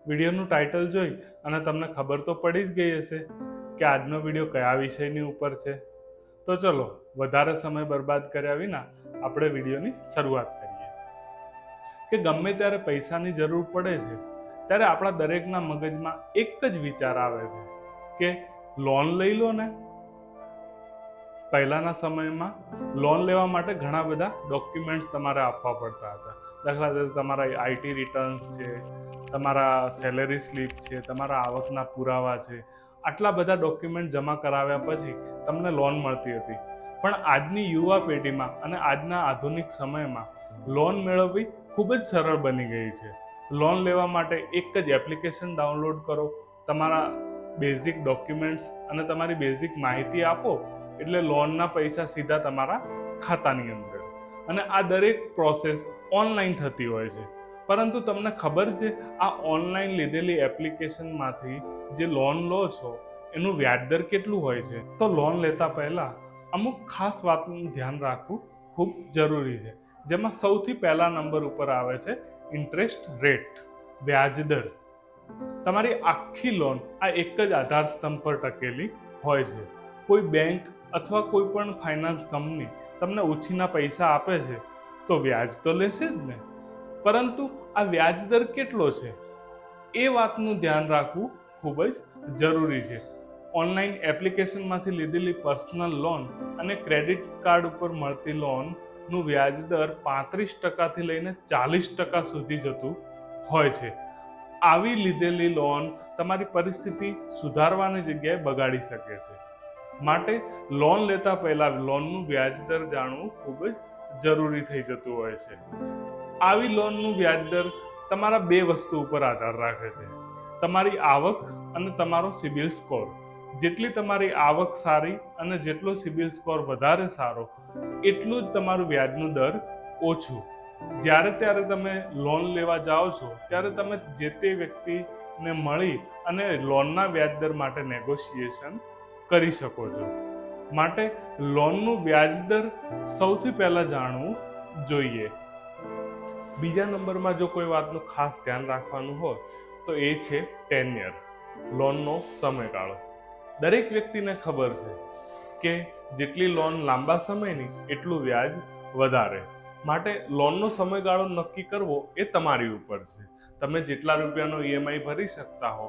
વિડીયોનું title જોઈ અને તમને ખબર તો પડી જ ગઈ હશે કે આજનો વિડીયો કયા વિષયની ઉપર છે. તો ચલો વધારે સમય બરબાદ કર્યા વિના આપણે વિડીયોની શરૂઆત કરીએ. કે ગમે ત્યારે પૈસાની જરૂર પડે છે ત્યારે આપણા દરેકના મગજમાં એક જ વિચાર આવે છે કે લોન લઈ લો ને. પહેલાના સમયમાં લોન લેવા માટે ઘણા બધા ડોક્યુમેન્ટ્સ તમારે આપવા પડતા હતા. દાખલા તરીકે તમારા આઈટી રિટર્ન્સ છે, તમારા સેલેરી સ્લીપ છે, તમારા આવકના પુરાવા છે. આટલા બધા ડોક્યુમેન્ટ જમા કરાવ્યા પછી તમને લોન મળતી હતી. પણ આજની યુવા પેઢીમાં અને આજના આધુનિક સમયમાં લોન મેળવવી ખૂબ જ સરળ બની ગઈ છે. લોન લેવા માટે એક જ એપ્લિકેશન ડાઉનલોડ કરો, તમારા બેઝિક ડોક્યુમેન્ટ્સ અને તમારી બેઝિક માહિતી આપો એટલે લોનના પૈસા સીધા તમારા ખાતાની અંદર. અને આ દરેક પ્રોસેસ ઓનલાઈન થતી હોય છે. પરંતુ તમને ખબર છે આ ઓનલાઈન લીધેલી એપ્લિકેશનમાંથી જે લોન લો છો એનું વ્યાજદર કેટલું હોય છે? તો લોન લેતા પહેલાં અમુક ખાસ વાતનું ધ્યાન રાખવું ખૂબ જરૂરી છે. જેમાં સૌથી પહેલા નંબર ઉપર આવે છે ઇન્ટરેસ્ટ રેટ, વ્યાજદર. તમારી આખી લોન આ એક જ આધાર સ્તંભ પર ટકેલી હોય છે. કોઈ બેંક અથવા કોઈ પણ ફાઇનાન્સ કંપની તમને ઉછીના પૈસા આપે છે તો વ્યાજ તો લેશે જ ને. પરંતુ આ વ્યાજદર કેટલો છે એ વાતનું ધ્યાન રાખવું ખૂબ જ જરૂરી છે. ઓનલાઈન એપ્લિકેશનમાંથી લીધેલી પર્સનલ લોન અને ક્રેડિટ કાર્ડ ઉપર મળતી લોનનું વ્યાજદર 35% લઈને 40% સુધી જતું હોય છે. આવી લીધેલી લોન તમારી પરિસ્થિતિ સુધારવાની જગ્યાએ બગાડી શકે છે. માટે લોન લેતા પહેલા લોનનું વ્યાજદર જાણવું ખૂબ જ જરૂરી થઈ જતું હોય છે. આવી લોનનું વ્યાજદર તમારા બે વસ્તુ ઉપર આધાર રાખે છે, તમારી આવક અને તમારો સિબિલ સ્કોર. જેટલી તમારી આવક સારી અને જેટલો સિબિલ સ્કોર વધારે સારો એટલું જ તમારું વ્યાજનું દર ઓછું. જ્યારે ત્યારે તમે લોન લેવા જાઓ છો ત્યારે તમે જે તે વ્યક્તિને મળી અને લોનના વ્યાજદર માટે નેગોશિએશન કરી શકો છો. માટે લોનનું વ્યાજદર સૌથી પહેલાં જાણવું જોઈએ. બીજા નંબરમાં જો કોઈ વાતનું ખાસ ધ્યાન રાખવાનું હોય તો એ છે ટેન્યર, લોનનો સમયગાળો. દરેક વ્યક્તિને ખબર છે કે જેટલી લોન લાંબા સમયની એટલું વ્યાજ વધારે. માટે લોનનો સમયગાળો નક્કી કરવો એ તમારી ઉપર છે. તમે જેટલા રૂપિયાનો ઈએમઆઈ ભરી શકતા હો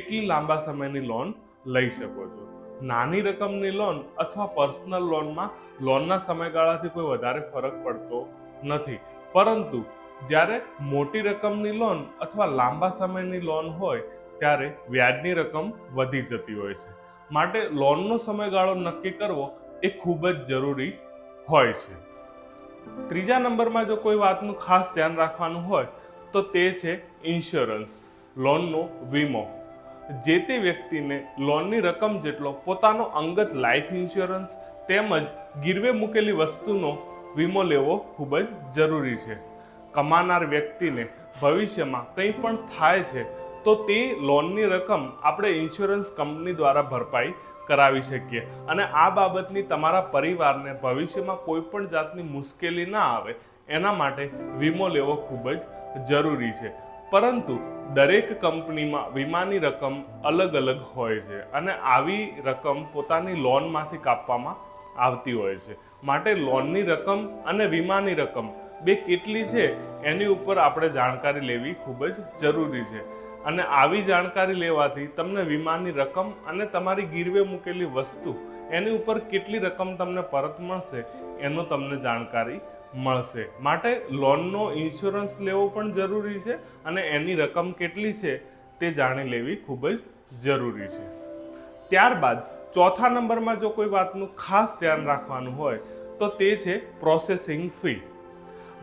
એટલી લાંબા સમયની લોન લઈ શકો છો. નાની રકમની લોન અથવા પર્સનલ લોનમાં લોનના સમયગાળાથી કોઈ વધારે ફરક પડતો નથી. પરંતુ જ્યારે મોટી રકમની લોન અથવા લાંબા સમયની લોન હોય ત્યારે વ્યાજની રકમ વધી જતી હોય છે. માટે લોનનો સમયગાળો નક્કી કરવો એ ખૂબ જ જરૂરી હોય છે. ત્રીજા નંબરમાં જો કોઈ વાતનું ખાસ ધ્યાન રાખવાનું હોય તો તે છે ઇન્સ્યોરન્સ, લોનનો વીમો. જે તે વ્યક્તિને લોનની રકમ જેટલો પોતાનો અંગત લાઈફ ઇન્સ્યોરન્સ તેમજ ગીરવે મૂકેલી વસ્તુનો વીમો લેવો ખૂબ જ જરૂરી છે. કમાનાર વ્યક્તિને ભવિષ્યમાં કંઈ પણ થાય છે તો તે લોનની રકમ આપણે ઇન્સ્યોરન્સ કંપની દ્વારા ભરપાઈ કરાવી શકીએ અને આ બાબતની તમારા પરિવારને ભવિષ્યમાં કોઈ પણ જાતની મુશ્કેલી ના આવે એના માટે વીમો લેવો ખૂબ જ જરૂરી છે. પરંતુ દરેક કંપનીમાં વીમાની રકમ અલગ અલગ હોય છે અને આવી રકમ પોતાની લોનમાંથી કાપવામાં આવતી હોય છે. માટે લોનની રકમ અને વીમાની રકમ બે કેટલી છે એની ઉપર આપણે જાણકારી લેવી ખૂબ જ જરૂરી છે. અને આવી જાણકારી લેવાથી તમને વીમાની રકમ અને તમારી ગીરવે મૂકેલી વસ્તુ એની ઉપર કેટલી રકમ તમને પરત મળશે એનો તમને જાણકારી મળશે. માટે લોનનો ઇન્સ્યોરન્સ લેવો પણ જરૂરી છે અને એની રકમ કેટલી છે તે જાણી લેવી ખૂબ જ જરૂરી છે. ત્યારબાદ ચોથા નંબરમાં જો કોઈ વાતનું ખાસ ધ્યાન રાખવાનું હોય તો તે છે પ્રોસેસિંગ ફી.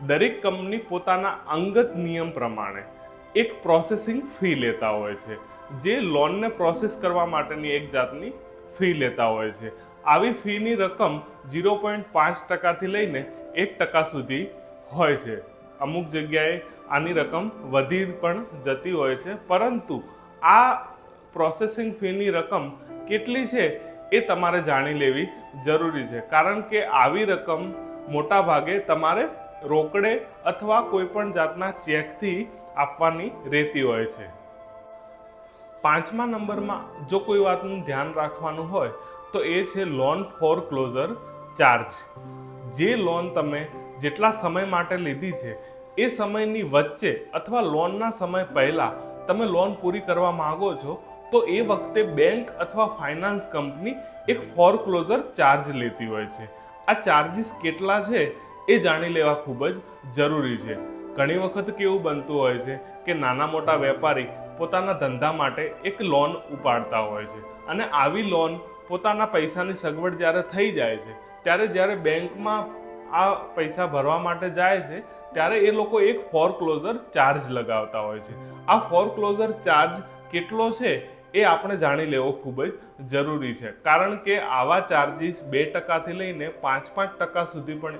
દરેક કંપની પોતાના અંગત નિયમ પ્રમાણે એક પ્રોસેસિંગ ફી લેતા હોય છે, જે લોનને પ્રોસેસ કરવા માટેની એક જાતની ફી લેતા હોય છે. આવી ફીની રકમ 0.5% લઈને 1% સુધી હોય છે. અમુક જગ્યાએ આની રકમ વધી પણ જતી હોય છે. પરંતુ આ પ્રોસેસિંગ ફીની રકમ કેટલી છે એ તમારે જાણી લેવી જરૂરી છે. કારણ કે આવી રકમ મોટા ભાગે તમારે રોકડે અથવા કોઈ પણ જાતના ચેકથી આપવાની રહેતી હોય છે. પાંચમા નંબરમાં જો કોઈ વાતનું ધ્યાન રાખવાનું હોય તો એ છે લોન ફોરક્લોઝર ચાર્જ. જે લોન તમે જેટલા સમય માટે લીધી છે એ સમયની વચ્ચે અથવા લોનના સમય પહેલાં તમે લોન પૂરી કરવા માગો છો તો એ વખતે બેંક અથવા ફાઇનાન્સ કંપની એક ફોરક્લોઝર ચાર્જ લેતી હોય છે. આ ચાર્જીસ કેટલા છે એ જાણી લેવા ખૂબ જ જરૂરી છે. ઘણી વખત કેવું બનતું હોય છે કે નાના મોટા વેપારી પોતાના ધંધા માટે એક લોન ઉપાડતા હોય છે અને આવી લોન પોતાના પૈસાની સગવડ જ્યારે થઈ જાય છે ત્યારે જ્યારે બેંકમાં આ પૈસા ભરવા માટે જાય છે ત્યારે એ લોકો એક ફોરક્લોઝર ચાર્જ લગાવતા હોય છે. આ ફોરક્લોઝર ચાર્જ કેટલો છે એ આપણે જાણી લેવો ખૂબ જ જરૂરી છે, કારણ કે આવા ચાર્જીસ 2% લઈને 5% સુધી પણ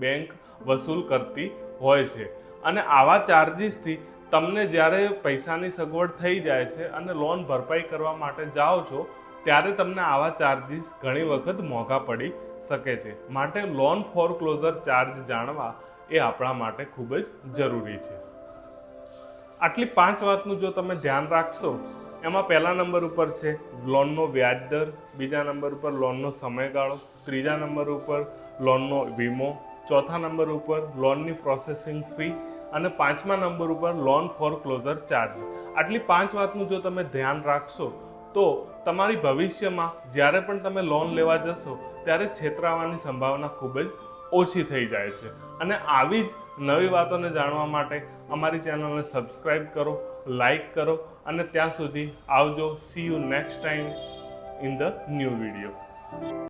બેંક વસૂલ કરતી હોય છે. અને આવા ચાર્જીસથી તમને જ્યારે પૈસાની સગવડ થઈ જાય છે અને લોન ભરપાઈ કરવા માટે જાઓ છો ત્યારે તમને આવા ચાર્જીસ ઘણી વખત મોંઘા પડી શકે છે. માટે લોન ફોરક્લોઝર ચાર્જ જાણવા એ આપણા માટે ખૂબ જ જરૂરી છે. આટલી 5 વાતનું જો તમે ધ્યાન રાખશો, એમાં પહેલા નંબર ઉપર છે લોનનો વ્યાજ દર, બીજા નંબર ઉપર લોનનો સમયગાળો, ત્રીજા નંબર ઉપર લોનનો વીમો, ચોથા નંબર ઉપર લોનની પ્રોસેસિંગ ફી અને પાંચમા નંબર ઉપર લોન ફોરક્લોઝર ચાર્જ. આટલી 5 વાતનું જો તમે ધ્યાન રાખશો તો તમારી ભવિષ્યમાં જ્યારે પણ તમે લોન લેવા જશો ત્યારે છેતરાવાની સંભાવના ખૂબ જ ઓછી થઈ જાય છે. અને આવી જ નવી વાતોને જાણવા માટે અમારી ચેનલને સબસ્ક્રાઈબ કરો, લાઈક કરો અને ત્યાં સુધી આવજો. C you next time in the new video.